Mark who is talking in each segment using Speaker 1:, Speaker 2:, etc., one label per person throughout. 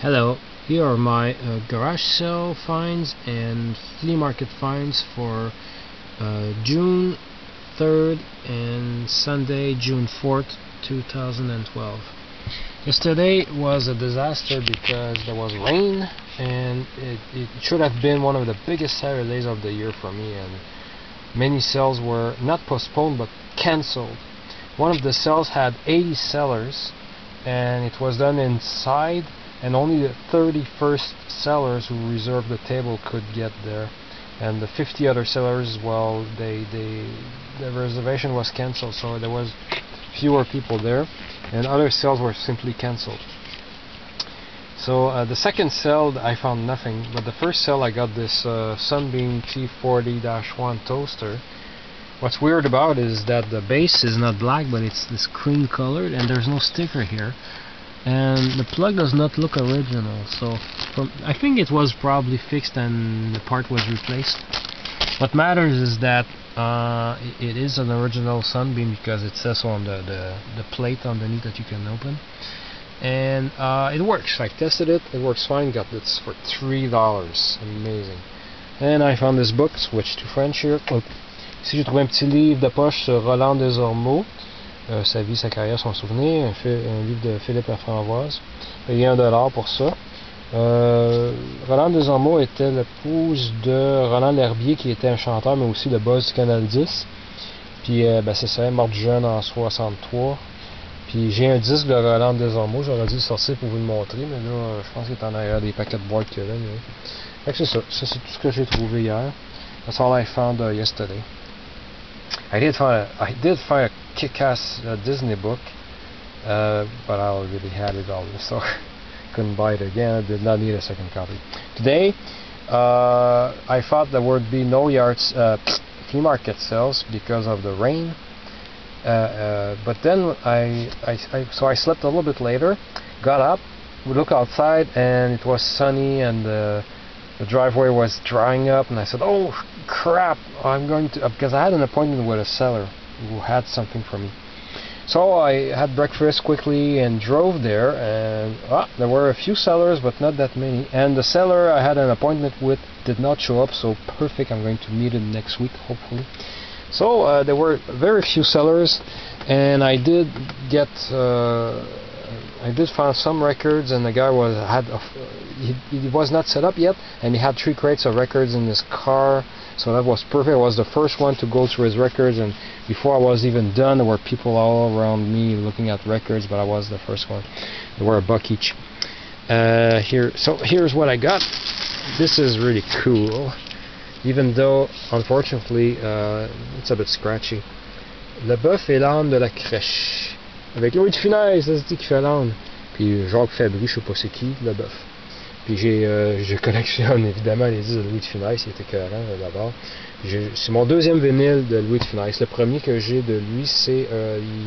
Speaker 1: Hello, here are my garage sale finds and flea market finds for June 3rd and Sunday, June 4th, 2012. Yesterday was a disaster because there was rain and it should have been one of the biggest Saturdays of the year for me, and many sales were not postponed but cancelled. One of the sales had 80 sellers and it was done inside, and only the 31st sellers who reserved the table could get there, and the 50 other sellers, well, the reservation was cancelled, so there was fewer people there, and other sales were simply cancelled. So the second sale I found nothing, but the first sale I got this Sunbeam T40-1 toaster. What's weird about it is that the base is not black, but it's this cream colored, and there's no sticker here, and the plug does not look original, so I think it was probably fixed and the part was replaced. What matters is that it is an original Sunbeam because it says so on the plate underneath that you can open, and it works. I tested it, it works fine. Got this for $3, amazing. And I found this book, switch to French here. Ici j'ai trouvé un petit livre de poche sur Roland Desormeaux, sa vie, sa carrière, son souvenir, un livre de Philippe Laframboise. Payé $1 pour ça. Roland Desormeaux était l'épouse de Roland L'Herbier, qui était un chanteur, mais aussi le boss du Canal 10. Puis c'est ça, elle est morte jeune en 63. Puis j'ai un disque de Roland Desormeaux, j'aurais dû le sortir pour vous le montrer, mais là, je pense qu'il est en arrière des paquets de boîtes qu'il y a là. Fait que c'est ça, c'est tout ce que j'ai trouvé hier. That's all I found yesterday. I did find a kick-ass Disney book, but I already had it all, so couldn't buy it again. I did not need a second copy. Today, I thought there would be no flea market sales because of the rain, but then so I slept a little bit later, got up, we looked outside, and it was sunny, and the driveway was drying up, and I said, oh crap, I'm going to, because I had an appointment with a seller who had something for me. So I had breakfast quickly and drove there, and there were a few sellers but not that many, and the seller I had an appointment with did not show up, so perfect, I'm going to meet him next week hopefully. So there were very few sellers, and I did find some records, and the guy he was not set up yet, and he had 3 crates of records in his car, so that was perfect. I was the first one to go through his records, and before I was even done, there were people all around me looking at records, but I was the first one. They were $1 each. So here's what I got. This is really cool, even though unfortunately it's a bit scratchy. Le bœuf et l'âne de la crèche. Avec Louis de Funès, ça se dit qu'il fait l'âne. Puis Jacques Fabry, je sais pas c'est qui, le bœuf. Puis je collectionne évidemment les disques de Louis de Funès, il était écœurant d'abord. C'est mon deuxième vinyle de Louis de Funès. Le premier que j'ai de lui, c'est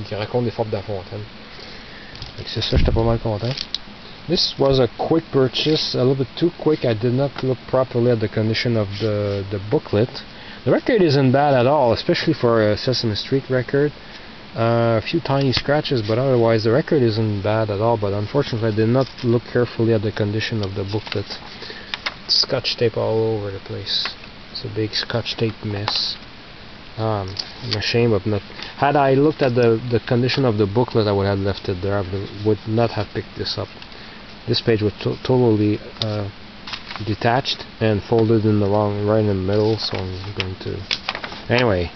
Speaker 1: il raconte des fables de la fontaine. C'est ça, j'étais pas mal content. This was a quick purchase, a little bit too quick. I did not look properly at the condition of the booklet. The record isn't bad at all, especially for a Sesame Street record. A few tiny scratches, but otherwise the record isn't bad at all. But unfortunately I did not look carefully at the condition of the booklet. Scotch tape all over the place. It's a big Scotch tape mess. I'm ashamed of not. Had I looked at the condition of the booklet, I would have left it there. I would not have picked this up. This page was totally detached and folded in the right in the middle, so I'm going to anyway.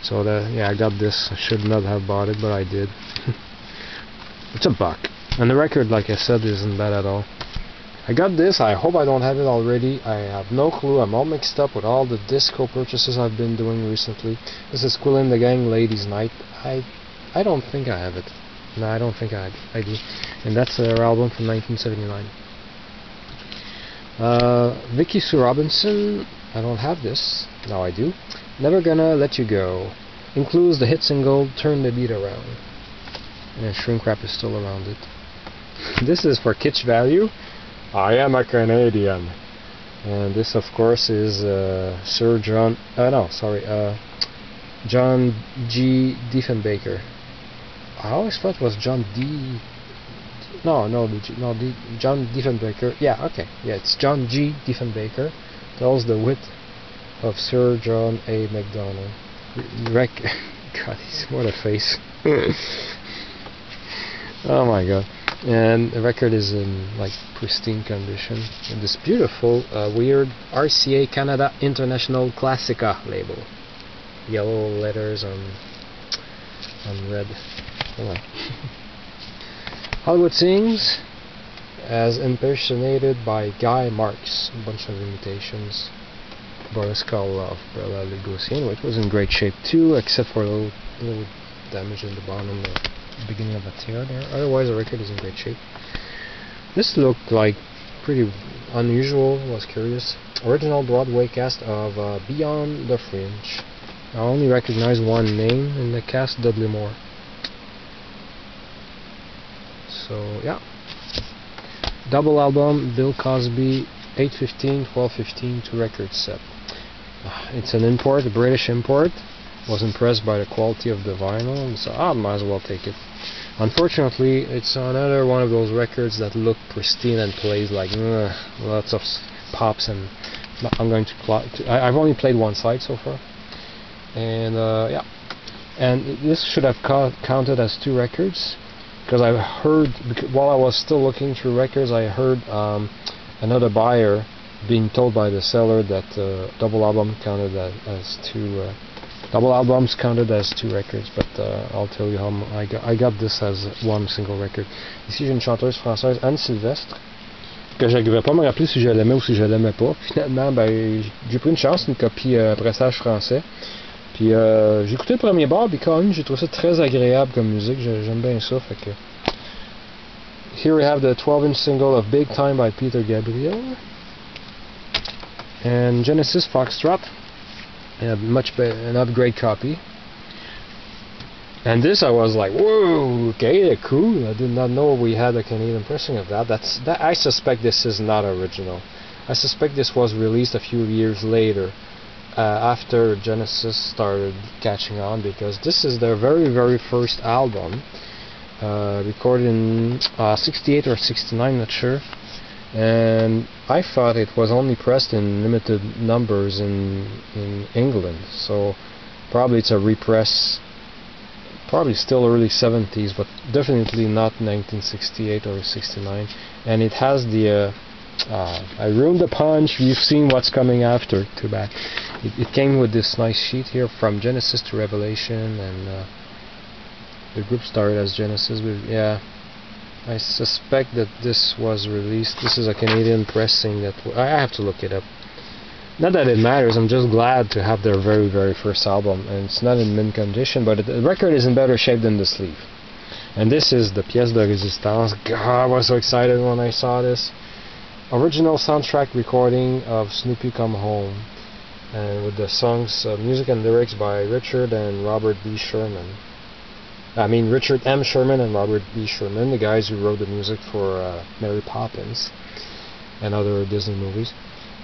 Speaker 1: So yeah, I got this. I should not have bought it, but I did. It's $1, and the record, like I said, isn't bad at all. I got this. I hope I don't have it already. I have no clue. I'm all mixed up with all the disco purchases I've been doing recently. This is Quill and the Gang Ladies Night. I don't think I have it. No, I don't think I do. And that's their album from 1979. Vicky Sue Robinson. I don't have this. Now I do. Never Gonna Let You Go. Includes the hit single Turn the Beat Around. And shrink wrap is still around it. This is for kitsch value. I Am a Canadian. And this of course is Sir John John G. Diefenbaker. I always thought it was John D. John Diefenbaker. Yeah, okay. Yeah, it's John G. Diefenbaker. Tells the width of Sir John A. MacDonald. God, what a face. Oh my god. And the record is in like pristine condition. And this beautiful, weird RCA Canada International Classica label. Yellow letters on red. Oh Hollywood Sings, as impersonated by Guy Marks. A bunch of imitations. Boris Karloff, Bela Lugosian, which was in great shape too, except for a little damage in the bottom, the beginning of a tear there. Otherwise, the record is in great shape. This looked like pretty unusual. Was curious. Original Broadway cast of Beyond the Fringe. I only recognize one name in the cast, Dudley Moore. So yeah. Double album, Bill Cosby, 8/15, 12/15, 2 record set. It's an import, a British import. Was impressed by the quality of the vinyl, so I might as well take it. Unfortunately, it's another one of those records that look pristine and plays like lots of pops, and I'm going to I've only played one side so far, and yeah, and this should have counted as 2 records, because I heard, while I was still looking through records, I heard another buyer being told by the seller that double album counted as 2 double albums counted as 2 records, but I'll tell you how I got this as 1 single record. Ici j'ai une chanteuse française, Anne Sylvestre, que j'arrivais pas à me rappeler si je l'aimais ou si je l'aimais pas. Finalement, ben, j'ai pris une chance, une copie pressage français. Puis j'ai écouté le premier bar, puis quand même j'ai trouvé ça très agréable comme musique, j'aime bien ça, fait que... Here we have the 12-inch single of Big Time by Peter Gabriel. And Genesis Foxtrot, an upgrade copy. And this I was like, whoa, okay, cool. I did not know we had a Canadian pressing of that. I suspect this is not original. I suspect this was released a few years later, after Genesis started catching on, because this is their very first album, recorded in 68 or 69, not sure. And I thought it was only pressed in limited numbers in England, so probably it's a repress, probably still early 70s, but definitely not 1968 or 69. And it has the I ruined the punch, you've seen what's coming after, too bad. It came with this nice sheet here, from Genesis to Revelation, and the group started as Genesis, but yeah, I suspect that this was released. This is a Canadian pressing that I have to look it up. Not that it matters, I'm just glad to have their very first album, and it's not in mint condition, but the record is in better shape than the sleeve. And this is the pièce de résistance. God, I was so excited when I saw this. Original soundtrack recording of Snoopy Come Home, and with the songs, music and lyrics by Richard and Robert B. Sherman. I mean Richard M. Sherman and Robert B. Sherman, the guys who wrote the music for Mary Poppins and other Disney movies.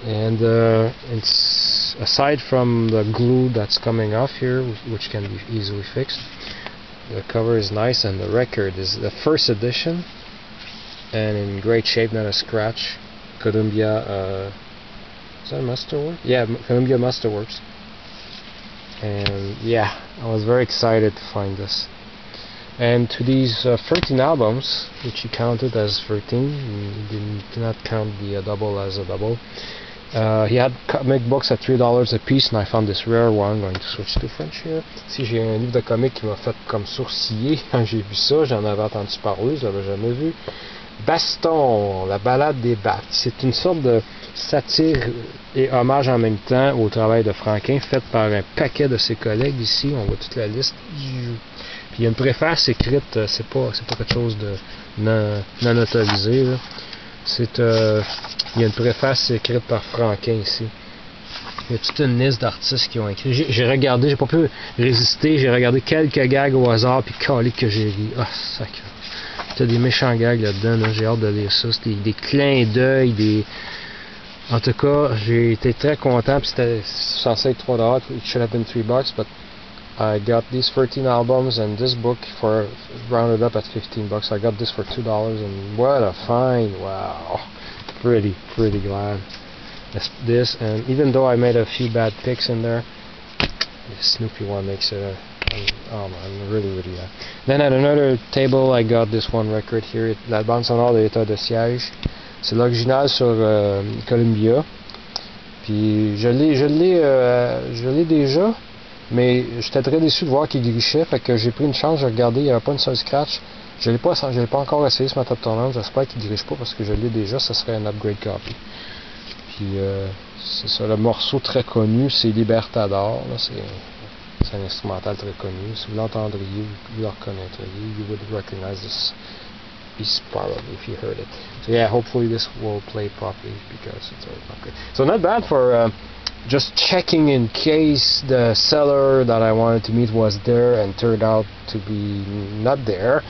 Speaker 1: And it's, aside from the glue that's coming off here, which can be easily fixed, the cover is nice, and the record is the first edition and in great shape, not a scratch. Columbia, is that a Masterworks? Yeah, Columbia Masterworks. And yeah, I was very excited to find this. And to these 13 albums, which he counted as 13, he did not count the double as a double. He had comic books at $3 a piece, and I found this rare one. I'm going to switch to French here. Ici, j'ai un livre de comics qui m'a fait comme sourciller quand j'ai vu ça. J'en avais entendu parler, je l'avais jamais vu. Baston, la balade des Bats. C'est une sorte de satire et hommage en même temps au travail de Franquin, fait par un paquet de ses collègues ici. On voit toute la liste. Puis il y a une préface écrite, c'est pas quelque chose de non autorisé, là. Il y a une préface écrite par Franquin ici. Il y a toute une liste d'artistes qui ont écrit. J'ai regardé, j'ai pas pu résister, j'ai regardé quelques gags au hasard, puis calé que j'ai ri. Ah, sacré. T'as des méchants gags là-dedans, là. J'ai hâte de lire ça. C'est des clins d'œil, En tout cas, j'ai été très content, puis c'était censé être $3. It should have been $3, but I got these 13 albums and this book for rounded up at $15. I got this for $2, and what a find! Wow, pretty glad. This, and even though I made a few bad picks in there, the Snoopy one makes it oh man, really glad. Then at another table I got this one record here, la bande sonore de l'état de siège. C'est l'original sur Columbia. Puis je l'ai déjà, mais j'étais très déçu de voir qu'il glitchait, fait que j'ai pris une chance, j'ai regardé, il n'y avait pas une seule scratch. Je l'ai pas encore essayé sur ma top tournante, j'espère qu'il glitche pas parce que je l'ai déjà, ça serait un upgrade copy. Puis c'est ça, le morceau très connu, c'est Libertador, c'est un instrumental très connu. Si vous l'entendriez, vous le reconnaîtriez, you would recognize this piece probably if you heard it. So yeah, hopefully this will play properly because it's not good. So not bad for just checking in case the seller that I wanted to meet was there and turned out to be not there.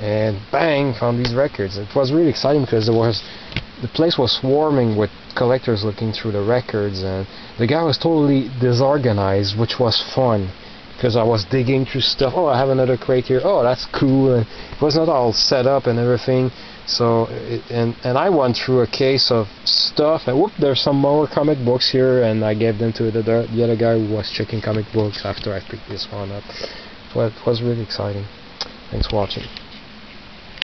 Speaker 1: And bang, found these records. It was really exciting because the place was swarming with collectors looking through the records, and the guy was totally disorganized, which was fun because I was digging through stuff. Oh, I have another crate here. Oh, that's cool. And it was not all set up and everything. So and I went through a case of stuff, and whoop, there's some more comic books here, and I gave them to the other guy who was checking comic books after I picked this one up. So it was really exciting. Thanks for watching.